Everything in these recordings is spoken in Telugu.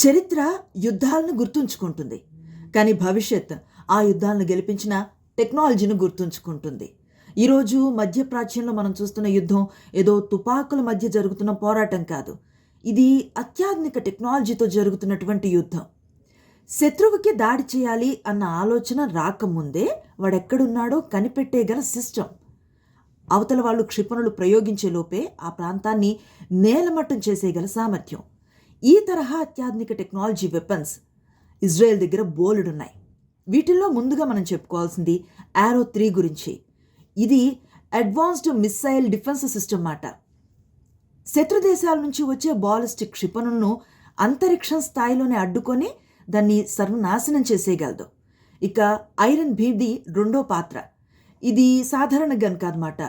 చరిత్ర యుద్ధాలను గుర్తుంచుకుంటుంది. కానీ భవిష్యత్ ఆ యుద్ధాలను గెలిపించిన టెక్నాలజీని గుర్తుంచుకుంటుంది. ఈరోజు మధ్యప్రాచ్యంలో మనం చూస్తున్న యుద్ధం ఏదో తుపాకుల మధ్య జరుగుతున్న పోరాటం కాదు. ఇది అత్యాధునిక టెక్నాలజీతో జరుగుతున్నటువంటి యుద్ధం. శత్రువుకి దాడి చేయాలి అన్న ఆలోచన రాకముందే వాడెక్కడున్నాడో కనిపెట్టేగల సిస్టమ్. అవతల వాళ్ళు క్షిపణులు ప్రయోగించే లోపే ఆ ప్రాంతాన్ని నేలమట్టం చేసేగల సామర్థ్యం. ఈ తరహా అత్యాధునిక టెక్నాలజీ వెపన్స్ ఇజ్రాయెల్ దగ్గర బోలెడున్నాయి. వీటిల్లో ముందుగా మనం చెప్పుకోవాల్సింది యారో 3 గురించి. ఇది అడ్వాన్స్డ్ మిస్సైల్ డిఫెన్స్ సిస్టమ్ మాట. శత్రు దేశాల నుంచి వచ్చే బాలిస్టిక్ క్షిపణులను అంతరిక్షం స్థాయిలోనే అడ్డుకొని దాన్ని సర్వనాశనం చేసేయగలదు. ఇక ఐరన్ బీమ్ది రెండో పాత్ర. ఇది సాధారణ గన్ కాదన్నమాట.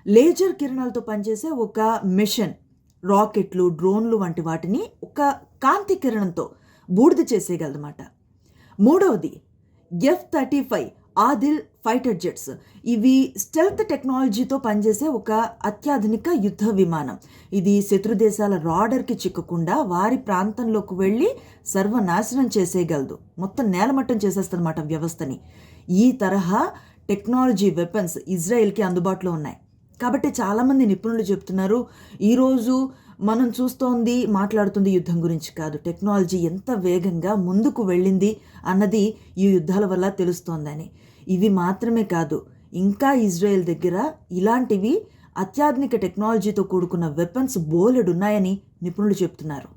లేజర్ కిరణాలతో పనిచేసే ఒక మిషన్. రాకెట్లు, డ్రోన్లు వంటి వాటిని ఒక కాంతి కిరణంతో బూడిద చేసేయగలదన్నమాట. మూడవది F-35 ఆదిల్ ఫైటర్ జెట్స్. ఇవి స్టెల్త్ టెక్నాలజీతో పనిచేసే ఒక అత్యాధునిక యుద్ధ విమానం. ఇది శత్రు దేశాల రాడర్కి చిక్కకుండా వారి ప్రాంతంలోకి వెళ్ళి సర్వనాశనం చేసేయగలదు. మొత్తం నేలమట్టం చేసేస్తుందన్నమాట వ్యవస్థని. ఈ తరహా టెక్నాలజీ వెపన్స్ ఇజ్రాయెల్కి అందుబాటులో ఉన్నాయి. కాబట్టి చాలామంది నిపుణులు చెప్తున్నారు, ఈరోజు మనం మాట్లాడుతుంది యుద్ధం గురించి కాదు, టెక్నాలజీ ఎంత వేగంగా ముందుకు వెళ్ళింది అన్నది ఈ యుద్ధాల వల్ల తెలుస్తోందని. ఇవి మాత్రమే కాదు, ఇంకా ఇజ్రాయెల్ దగ్గర ఇలాంటివి అత్యాధునిక టెక్నాలజీతో కూడుకున్న వెపన్స్ బోలెడున్నాయని నిపుణులు చెప్తున్నారు.